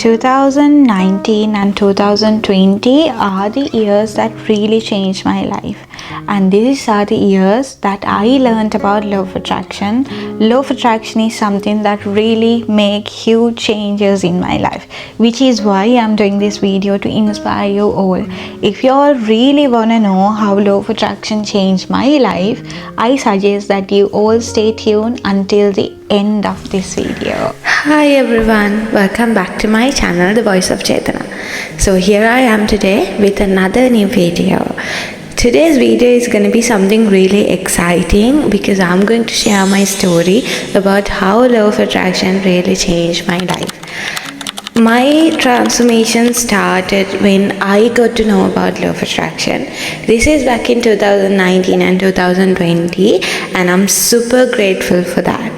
2019 and 2020 are the years that really changed my life, and these are the years that I learned about law of attraction. Law of attraction is something that really make huge changes in my life, which is why I'm doing this video to inspire you all. If you all really want to know how law of attraction changed my life, I suggest that you all stay tuned until the end of this video. Hi everyone, welcome back to my channel, The Voice of Chaitana. So here I am today with another new video. Today's video is going to be something really exciting because I'm going to share my story about how law of attraction really changed my life. My transformation started when I got to know about law of attraction. This is back in 2019 and 2020, and I'm super grateful for that.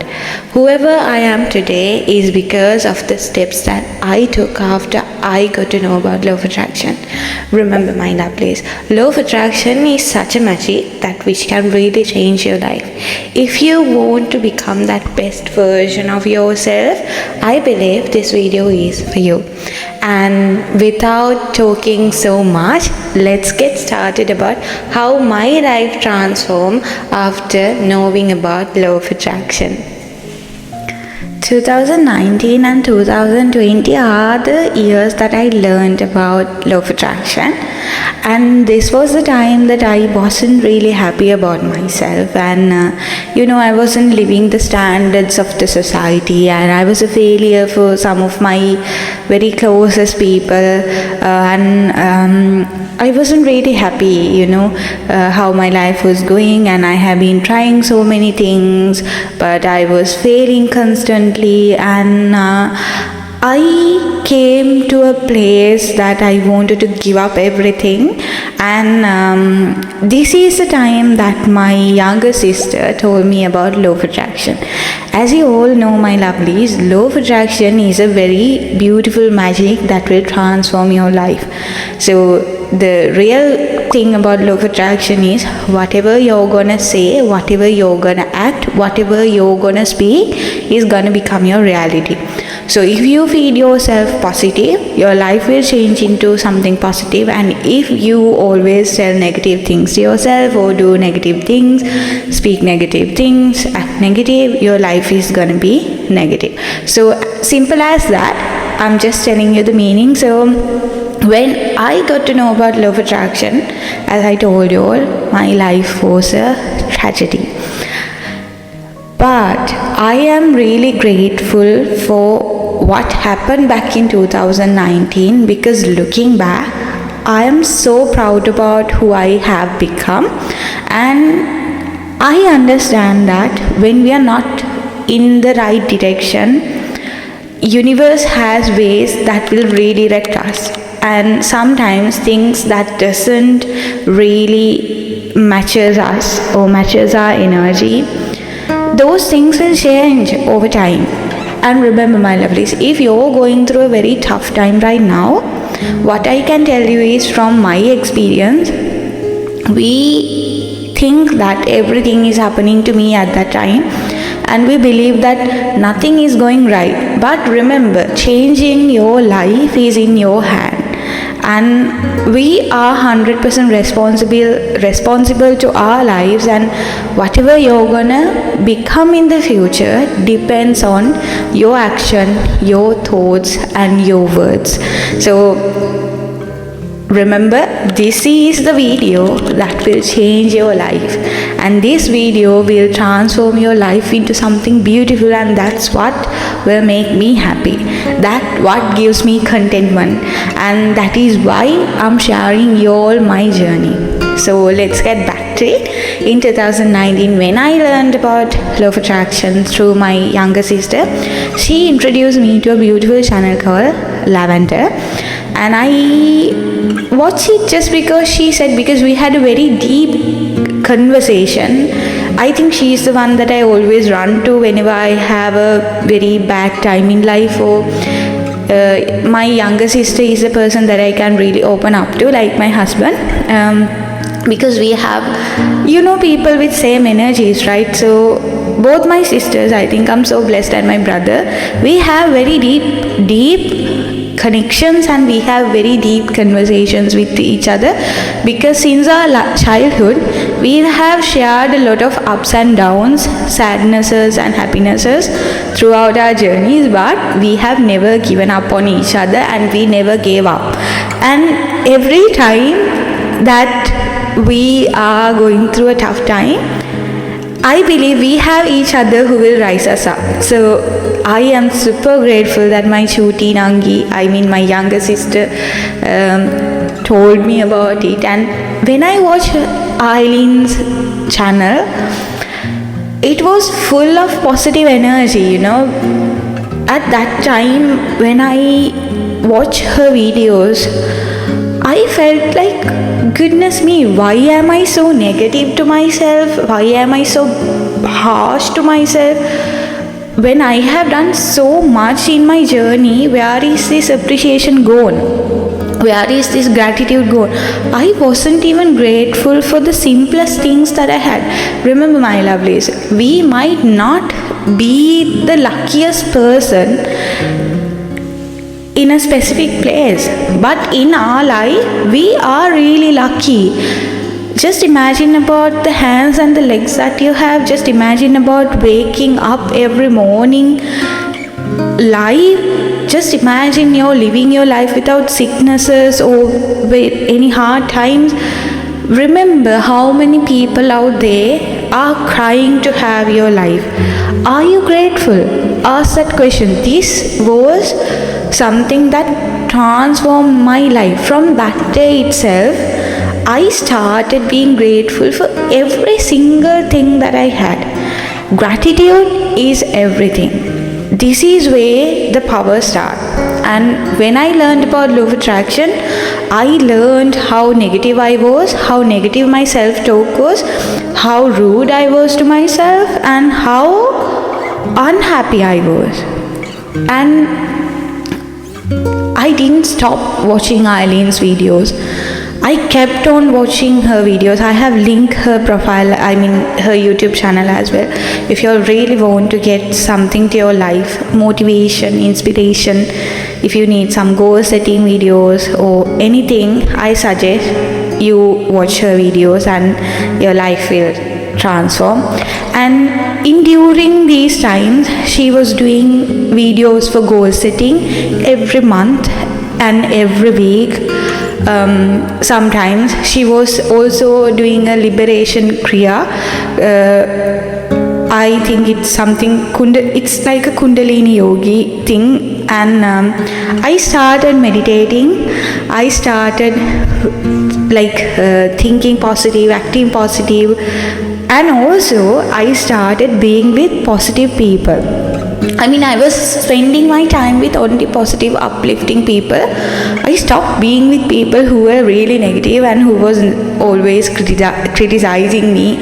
Whoever I am today is because of the steps that I took after I got to know about law of attraction. Remember my lovelies, law of attraction is such a magic that which can really change your life. If you want to become that best version of yourself, I believe this video is for you. And without talking so much, let's get started about how my life transformed after knowing about law of attraction. 2019 and 2020 are the years that I learned about law of attraction, and this was the time that I wasn't really happy about myself, and I wasn't living the standards of the society, and I was a failure for some of my very closest people, and I wasn't really happy, how my life was going, and I have been trying so many things, but I was failing constantly, and I came to a place that I wanted to give up everything, and this is the time that my younger sister told me about law of attraction. As you all know, my lovelies, law of attraction is a very beautiful magic that will transform your life. So the real thing about law of attraction is whatever you're gonna say, whatever you're gonna act, whatever you're gonna speak is gonna become your reality. So if you feed yourself positive, your life will change into something positive, and if you always tell negative things to yourself or do negative things, speak negative things, act negative, your life is gonna be negative. So simple as that. I'm just telling you the meaning. So when I got to know about law of attraction, as I told you all, my life was a tragedy. But I am really grateful for what happened back in 2019, because looking back, I am so proud about who I have become, and I understand that when we are not in the right direction, universe has ways that will redirect us, and sometimes things that doesn't really matches us or matches our energy, those things will change over time. And remember my lovelies, if you're going through a very tough time right now, what I can tell you is from my experience, we think that everything is happening to me at that time, and we believe that nothing is going right. But remember, changing your life is in your hand, and we are 100% responsible to our lives, and whatever you're gonna become in the future depends on your action, your thoughts, and your words. So remember, this is the video that will change your life, and this video will transform your life into something beautiful, and that's what will make me happy. That what gives me contentment, and that is why I'm sharing you all my journey. So let's get back to it. In 2019, when I learned about law of attraction through my younger sister, she introduced me to a beautiful channel called Lavender, and I watched it just because she said, because we had a very deep conversation. I think she is the one that I always run to whenever I have a very bad time in life, or my younger sister is the person that I can really open up to, like my husband. because we have, people with same energies, right? So both my sisters, I think I'm so blessed, and my brother, we have very deep connections and we have very deep conversations with each other, because since our childhood we have shared a lot of ups and downs, sadnesses and happinesses throughout our journeys, but we have never given up on each other and we never gave up. And every time that we are going through a tough time, I believe we have each other who will rise us up. So I am super grateful that my Chuti Nangi, my younger sister, told me about it. And when I watched Eileen's channel, it was full of positive energy, At that time when I watched her videos, I felt like, goodness me, why am I so negative to myself? Why am I so harsh to myself? When I have done so much in my journey, where is this appreciation gone? Where is this gratitude gone? I wasn't even grateful for the simplest things that I had. Remember, my lovelies, we might not be the luckiest person in a specific place, but in our life we are really lucky. Just imagine about the hands and the legs that you have. Just imagine about waking up every morning live. Just imagine you're living your life without sicknesses or with any hard times. Remember how many people out there are crying to have your life. Are you grateful? Ask that question. This was something that transformed my life. From that day itself, I started being grateful for every single thing that I had. Gratitude is everything. This is where the power starts. And when I learned about law of attraction, I learned how negative I was, how negative my self-talk was, how rude I was to myself, and how unhappy I was. And I didn't stop watching Eileen's videos. I kept on watching her videos. I have linked her profile, her YouTube channel as well. If you really want to get something to your life, motivation, inspiration, if you need some goal setting videos or anything, I suggest you watch her videos and your life will transform. And during these times, she was doing videos for goal setting every month and every week. Sometimes she was also doing a liberation kriya. I think it's something it's like a Kundalini yogi thing. And I started meditating. I started thinking positive, acting positive, and also I started being with positive people. I was spending my time with only positive, uplifting people. I stopped being with people who were really negative and who was always criticizing me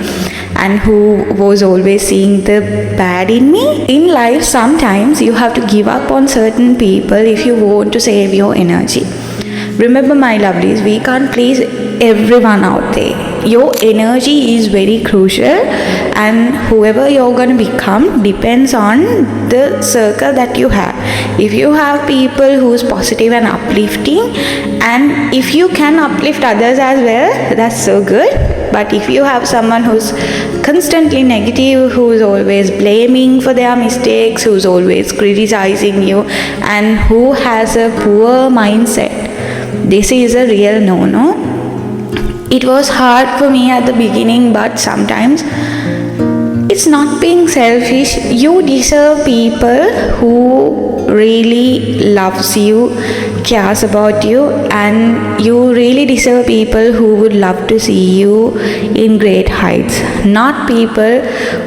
and who was always seeing the bad in me. In life, sometimes you have to give up on certain people if you want to save your energy. Remember, my lovelies, we can't please everyone out there. Your energy is very crucial, and whoever you're going to become depends on the circle that you have. If you have people who's positive and uplifting, and if you can uplift others as well, that's so good. But if you have someone who's constantly negative, who's always blaming for their mistakes, who's always criticizing you, and who has a poor mindset, this is a real no-no. It was hard for me at the beginning, but sometimes it's not being selfish. You deserve people who really loves you, cares about you, and you really deserve people who would love to see you in great heights, not people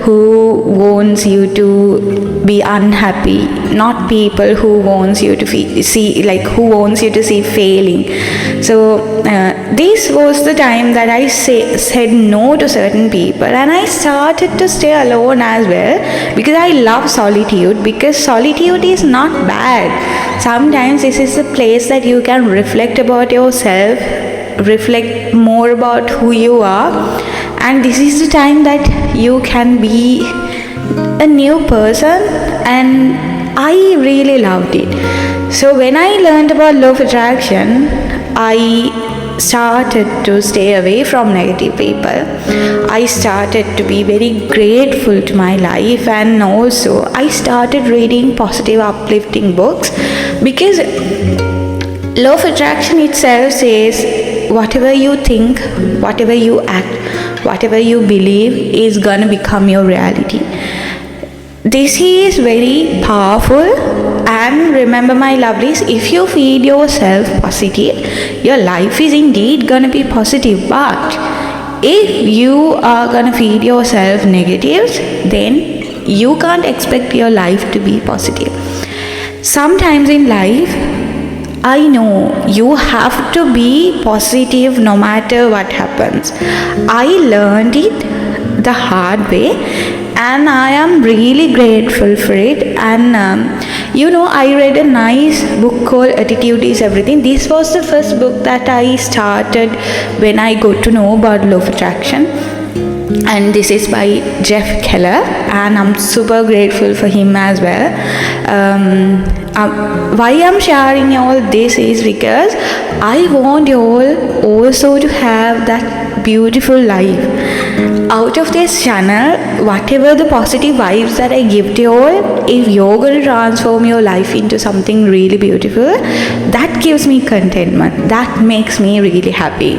who wants you to be unhappy, not people who wants you to see failing. So this was the time that I said no to certain people, and I started to stay alone as well, because I love solitude, because solitude is not bad. Sometimes this is a place that you can reflect about yourself, reflect more about who you are, and this is the time that you can be a new person and I really loved it. So when I learned about law of attraction, I started to stay away from negative people. I started to be very grateful to my life, and also I started reading positive uplifting books, because law of attraction itself says whatever you think, whatever you act, whatever you believe is gonna become your reality. This is very powerful. And remember, my lovelies, if you feed yourself positive, your life is indeed gonna be positive. But if you are gonna feed yourself negatives, then you can't expect your life to be positive. Sometimes in life, I know you have to be positive no matter what happens. I learned it the hard way, and I am really grateful for it. And I read a nice book called Attitude is Everything. This was the first book that I started when I got to know about law of attraction, and this is by Jeff Keller, and I'm super grateful for him as well. Why I'm sharing all this is because I want you all also to have that beautiful life. Out of this channel, whatever the positive vibes that I give to you all, if you're going to transform your life into something really beautiful, that gives me contentment. That makes me really happy.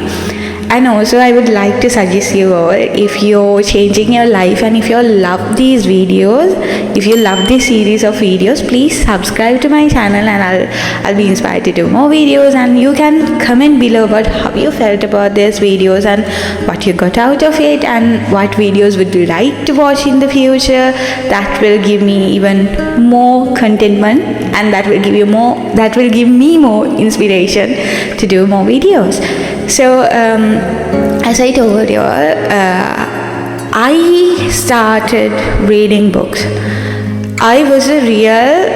And also, I would like to suggest you all, if you're changing your life and if you love these videos, if you love this series of videos, please subscribe to my channel, and I'll be inspired to do more videos. And you can comment below about how you felt about these videos and what you got out of it, and what videos would you like to watch in the future. That will give me even more contentment, and that will give me more inspiration to do more videos. So as I told you all, I started reading books. I was a real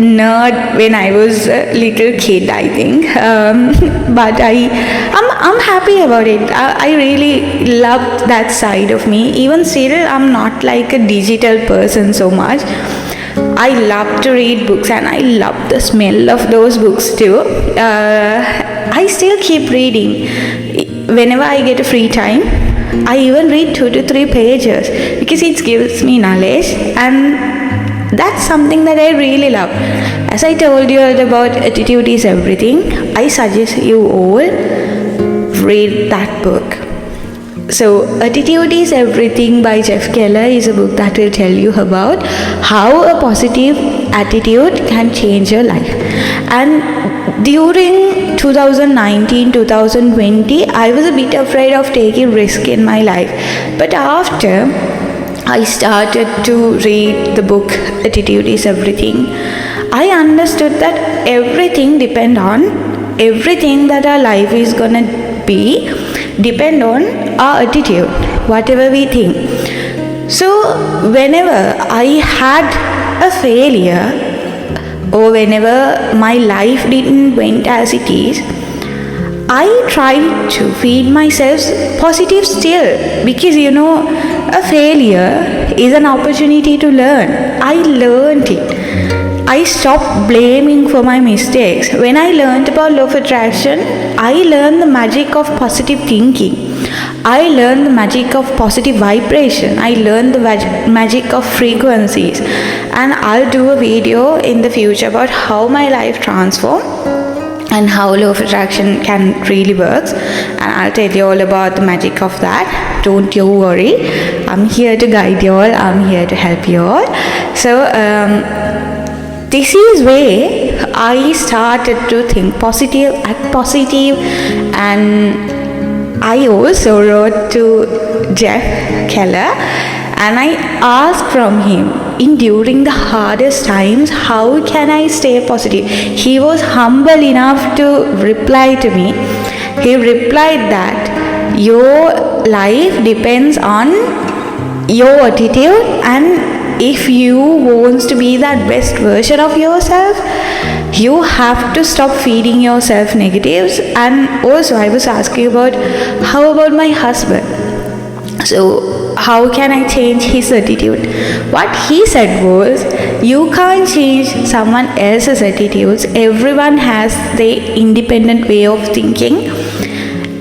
nerd when I was a little kid, I think, but I'm happy about it. I really loved that side of me. Even still, I'm not like a digital person so much. I love to read books, and I love the smell of those books too. I still keep reading. Whenever I get a free time, I even read 2 to 3 pages because it gives me knowledge, and that's something that I really love. As I told you about Attitude is Everything, I suggest you all read that book. So, Attitude is Everything by Jeff Keller is a book that will tell you about how a positive attitude can change your life. And during 2019-2020, I was a bit afraid of taking risk in my life. But after I started to read the book Attitude is Everything, I understood that everything that our life is gonna be depend on our attitude, whatever we think. So whenever I had a failure, or whenever my life didn't went as it is, I tried to feed myself positive still, because a failure is an opportunity to learn. I learned it. I stopped blaming for my mistakes. When I learned about law of attraction, I learned the magic of positive thinking. I learned the magic of positive vibration. I learned the magic of frequencies. And I'll do a video in the future about how my life transformed and how law of attraction can really works, and I'll tell you all about the magic of that. Don't you worry, I'm here to guide you all, I'm here to help you all. So this is where I started to think positive, act positive, and I also wrote to Jeff Keller, and I asked from him, during the hardest times, how can I stay positive? He was humble enough to reply to me. He replied that your life depends on your attitude, and if you want to be that best version of yourself, you have to stop feeding yourself negatives. And also, I was asking about how about my husband? So how can I change his attitude? What he said was, You can't change someone else's attitudes. Everyone has their independent way of thinking.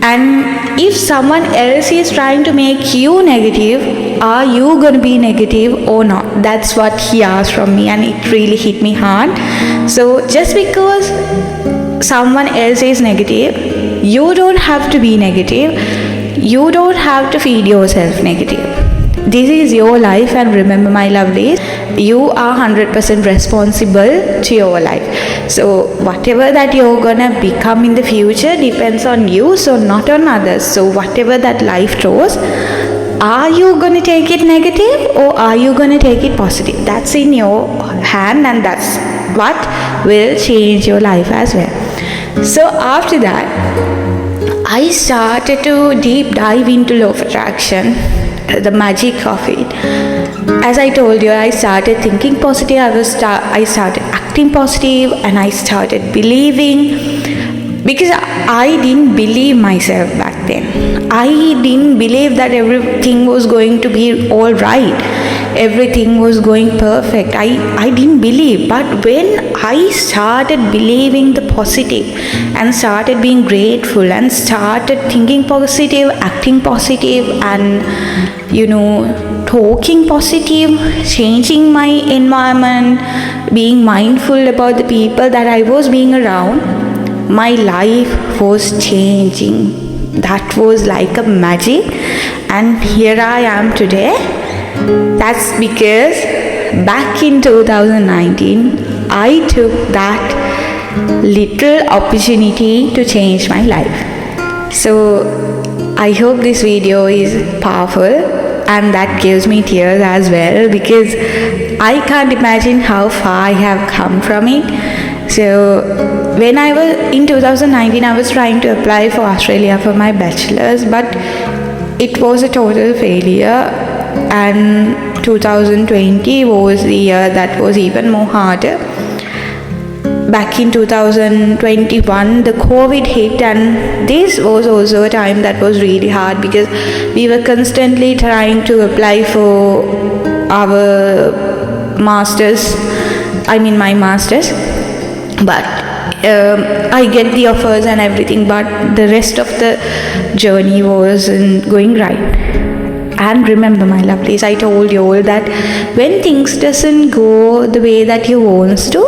And if someone else is trying to make you negative, are you going to be negative or not? That's what he asked from me, and it really hit me hard. So just because someone else is negative, you don't have to be negative. You don't have to feed yourself negative. This is your life, and remember, my lovelies, you are 100% responsible to your life. So whatever that you're gonna become in the future depends on you, so not on others. So whatever that life throws, are you gonna take it negative or are you gonna take it positive? That's in your hand, and that's what will change your life as well. So after that, I started to deep dive into law of attraction, the magic of it. As I told you, I started thinking positive, I started acting positive, and I started believing, because I didn't believe myself back then. I didn't believe that everything was going to be all right, everything was going perfect. I didn't believe. But when I started believing the positive and started being grateful and started thinking positive, acting positive, and talking positive, changing my environment, being mindful about the people that I was being around, my life was changing. That was like a magic, and here I am today. That's because back in 2019, I took that little opportunity to change my life. So I hope this video is powerful, and that gives me tears as well, because I can't imagine how far I have come from it. So when I was in 2019, I was trying to apply for Australia for my bachelor's, but it was a total failure. And 2020 was the year that was even more harder. Back in 2021, the COVID hit, and this was also a time that was really hard, because we were constantly trying to apply for our masters, my masters. But I get the offers and everything, but the rest of the journey wasn't going right. And remember, my lovelies, I told you all that when things doesn't go the way that you want to,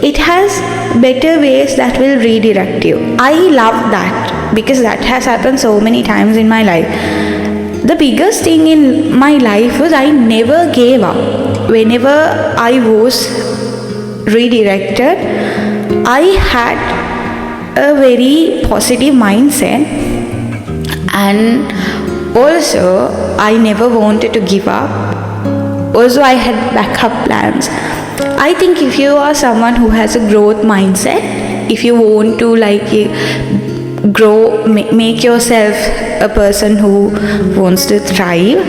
it has better ways that will redirect you. I love that, because that has happened so many times in my life. The biggest thing in my life was I never gave up. Whenever I was redirected, I had a very positive mindset, and also I never wanted to give up. Also, I had backup plans. I think if you are someone who has a growth mindset, if you want to grow, make yourself a person who wants to thrive,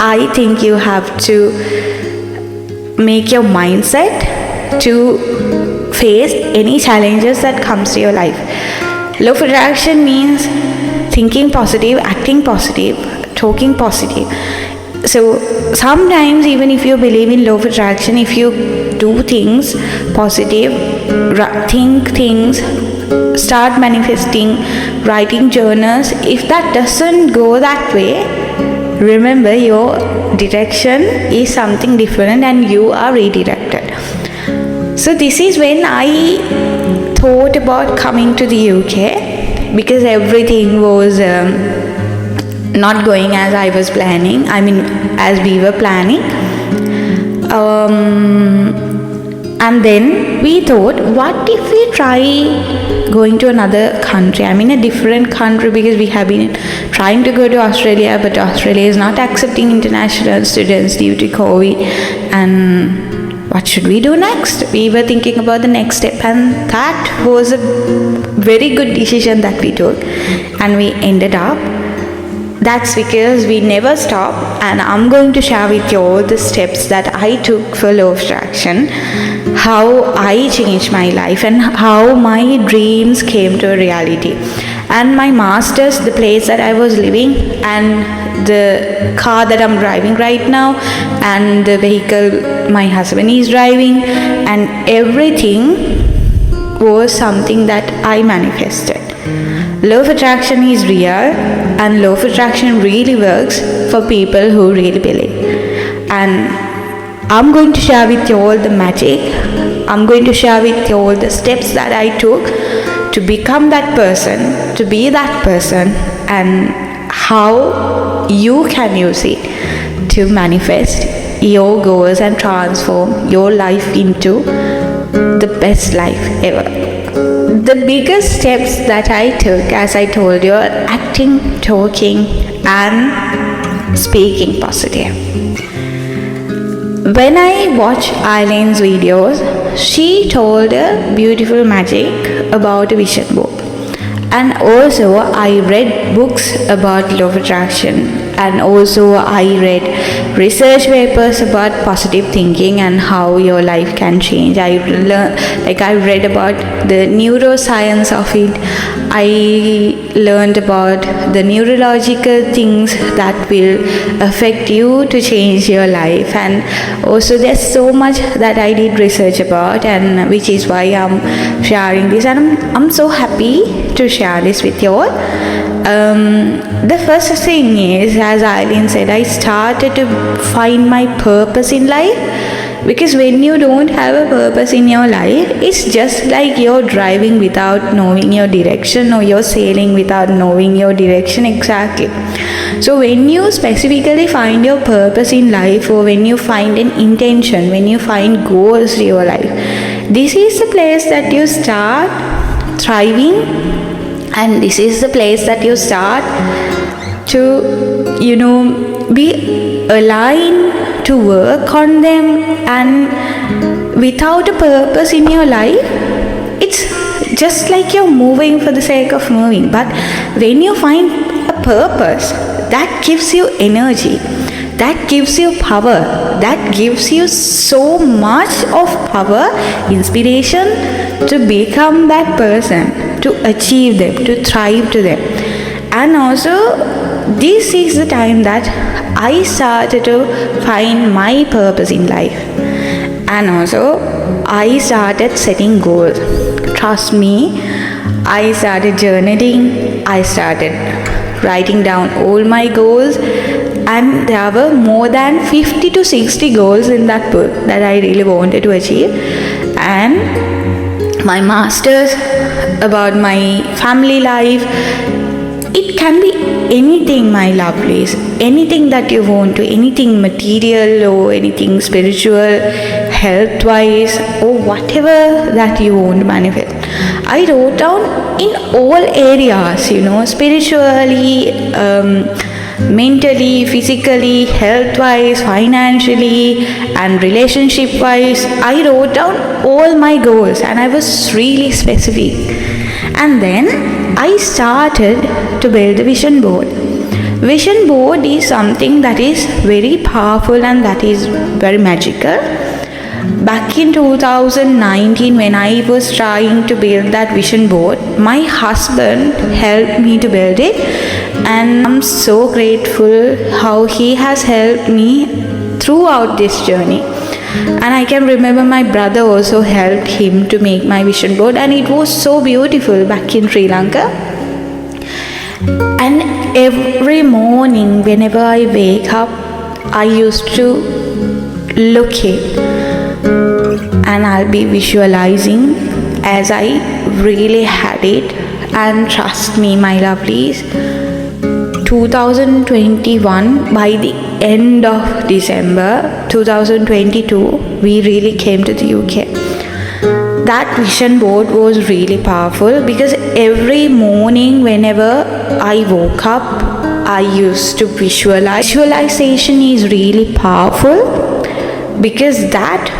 I think you have to make your mindset to face any challenges that comes to your life. Law of attraction means thinking positive, acting positive, talking positive. So sometimes, even if you believe in law of attraction, if you do things positive, think things, start manifesting, writing journals, if that doesn't go that way, remember, your direction is something different and you are redirected. So this is when I thought about coming to the UK, because everything was not going as I was planning, as we were planning. And then we thought, what if we try going to another country, a different country, because we have been trying to go to Australia, but Australia is not accepting international students due to COVID. And what should we do next? We were thinking about the next step, and that was a very good decision that we took, and we ended up. That's because we never stop, and I'm going to share with you all the steps that I took for law of attraction, how I changed my life, and how my dreams came to a reality. and my master's, the place that I was living, and the car that I'm driving right now, and the vehicle my husband is driving, and everything was something that I manifested. Law of attraction is real, and law of attraction really works for people who really believe. And I'm going to share with you all the magic. I'm going to share with you all the steps that I took to become that person, to be that person, and how you can use it to manifest your goals and transform your life into the best life ever. The biggest steps that I took, as I told you, are acting, talking, and speaking positive. When I watch Eileen's videos, she told a beautiful magic about a vision board. And also I read books about law of attraction, and also I read research papers about positive thinking and how your life can change. I read about the neuroscience of it. I learned about the neurological things that will affect you to change your life, and also there's so much that I did research about, and which is why I'm sharing this, and I'm so happy to share this with you all. The first thing is, as Eileen said, I started to find my purpose in life, because when you don't have a purpose in your life, it's just like you're driving without knowing your direction, or you're sailing without knowing your direction exactly. So when you specifically find your purpose in life, or when you find an intention, when you find goals to your life, this is the place that you start thriving, and this is the place that you start to, be aligned to work on them. And without a purpose in your life, it's just like you're moving for the sake of moving. But when you find a purpose, that gives you energy, that gives you power, that gives you so much of power, inspiration to become that person, to achieve them, to thrive to them. And also, this is the time that I started to find my purpose in life. And also, I started setting goals. Trust me, I started journaling, I started writing down all my goals, and there were more than 50 to 60 goals in that book that I really wanted to achieve. And my masters, about my family life, it can be anything, my lovelies, anything that you want to, anything material or anything spiritual, health wise, or whatever that you want to manifest. I wrote down in all areas, spiritually, mentally, physically, health wise, financially, and relationship wise. I wrote down all my goals, and I was really specific. And then I started to build a vision board. Vision board is something that is very powerful and that is very magical. Back in 2019, when I was trying to build that vision board, my husband helped me to build it, and I'm so grateful how he has helped me throughout this journey. And I can remember my brother also helped him to make my vision board, and it was so beautiful back in Sri Lanka. And every morning whenever I wake up, I used to look it, and I'll be visualizing as I really had it. And trust me, my lovelies, 2021, by the end of December 2022, we really came to the UK. That vision board was really powerful, because every morning whenever I woke up, I used to visualize. Visualization is really powerful, because that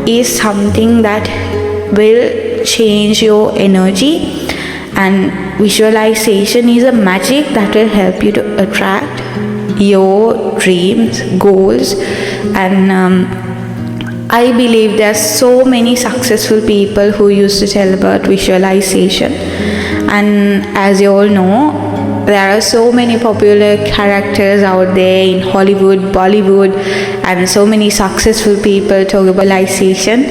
is something that will change your energy, and visualization is a magic that will help you to attract your dreams, goals. And I believe there are so many successful people who used to tell about visualization, And as you all know, there are so many popular characters out there in Hollywood, Bollywood, and so many successful people talk about visualization,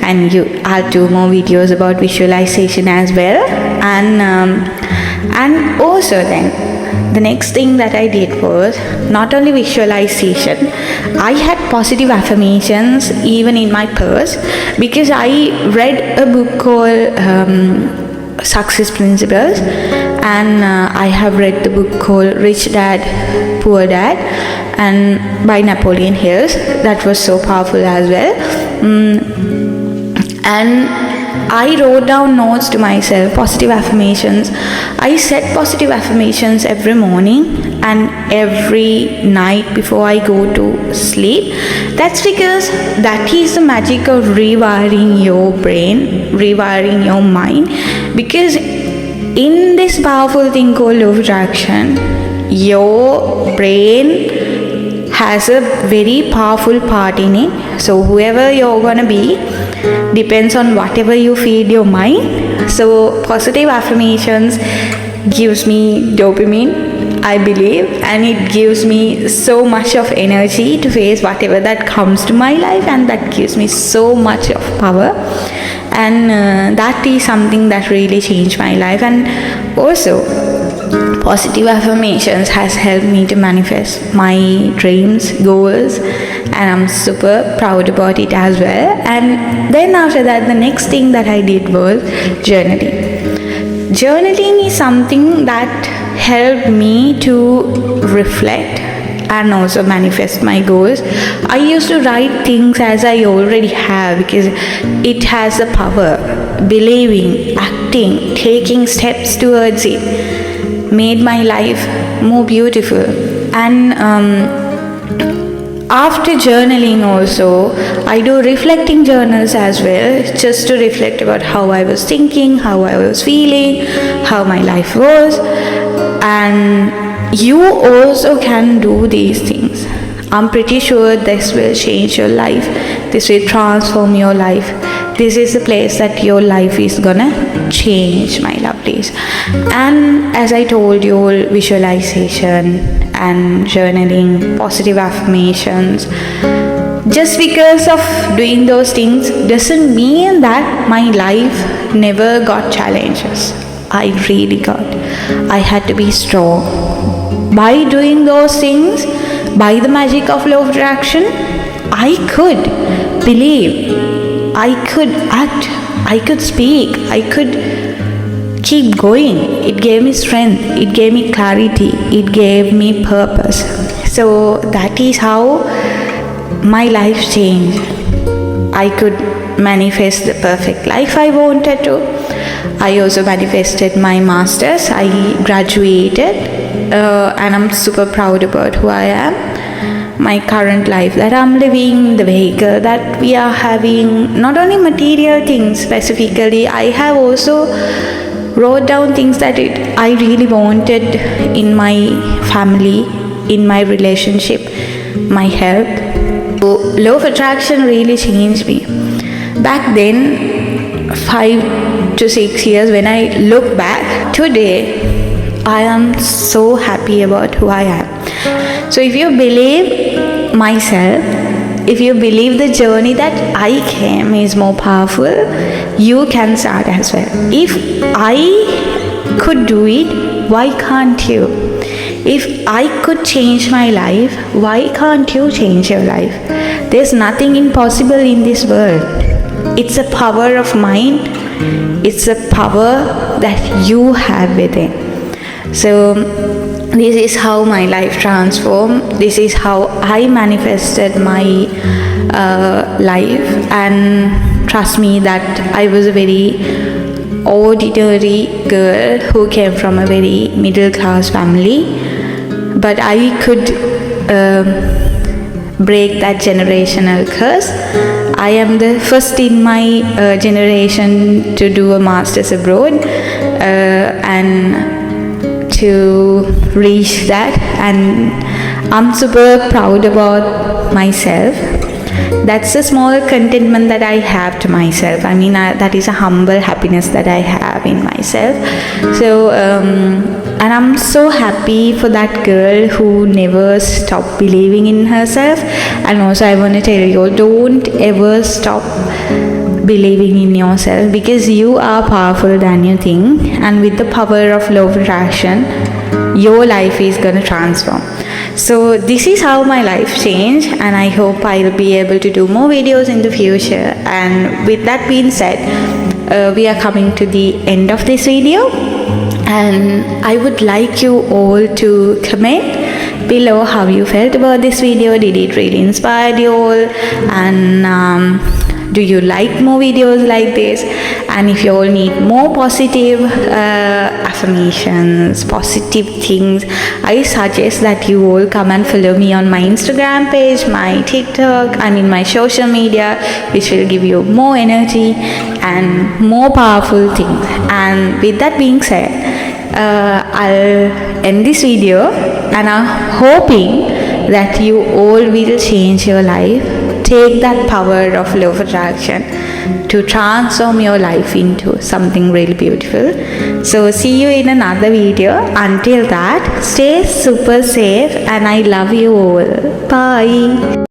and I'll do more videos about visualization as well. And also then the next thing that I did was not only visualization, I had positive affirmations even in my purse, because I read a book called Success Principles, and I have read the book called Rich Dad Poor Dad and by Napoleon Hill. That was so powerful as well. And I wrote down notes to myself, positive affirmations. I said positive affirmations every morning and every night before I go to sleep. That's because that is the magic of rewiring your brain, rewiring your mind. Because in this powerful thing called law of attraction, your brain has a very powerful part in it. So whoever you're gonna be depends on whatever you feed your mind. So positive affirmations gives me dopamine, I believe, and it gives me so much of energy to face whatever that comes to my life, and that gives me so much of power. And that is something that really changed my life. And also positive affirmations has helped me to manifest my dreams, goals, and I'm super proud about it as well. And then after that, the next thing that I did was journaling. Journaling is something that helped me to reflect and also manifest my goals. I used to write things as I already have, because it has the power. Believing, acting, taking steps towards it made my life more beautiful. And after journaling also, I do reflecting journals as well, just to reflect about how I was thinking, how I was feeling, how my life was. And you also can do these things. I'm pretty sure this will change your life. This will transform your life. This is the place that your life is gonna change, my lovelies. And as I told you, visualization and journaling, positive affirmations, just because of doing those things doesn't mean that my life never got challenges. I really got. I had to be strong. By doing those things, by the magic of law of attraction, I could believe, I could act, I could speak, I could keep going. It gave me strength, it gave me clarity, it gave me purpose. So that is how my life changed. I could manifest the perfect life I wanted to. I also manifested my master's. I graduated, and I'm super proud about who I am, my current life that I'm living, the vehicle that we are having, not only material things specifically. I have also wrote down things that I really wanted in my family, in my relationship, my health. So law of attraction really changed me. Back then, 5 to 6 years, when I look back, today I am so happy about who I am. So if you believe myself, if you believe the journey that I came is more powerful, you can start as well. If I could do it, why can't you? If I could change my life, why can't you change your life? There's nothing impossible in this world. It's a power of mind. It's a power that you have within. So this is how my life transformed. This is how I manifested my life. And trust me that I was a very ordinary girl who came from a very middle class family, but I could break that generational curse. I am the first in my generation to do a master's abroad and to reach that, and I'm super proud about myself. That's a small contentment that I have to myself. I mean, that is a humble happiness that I have in myself. So and I'm so happy for that girl who never stopped believing in herself. And also I want to tell you, don't ever stop believing in yourself, because you are powerful than you think, and with the power of law of attraction, your life is going to transform. So this is how my life changed, and I hope I'll be able to do more videos in the future. And with that being said, we are coming to the end of this video, and I would like you all to comment below how you felt about this video. Did it really inspire you all? And do you like more videos like this? And if you all need more positive affirmations, positive things, I suggest that you all come and follow me on my Instagram page, my TikTok, I mean my social media, which will give you more energy and more powerful things. And with that being said, I'll end this video, and I'm hoping that you all will change your life. Take that power of law of attraction to transform your life into something really beautiful. So see you in another video. Until that, stay super safe, and I love you all. Bye.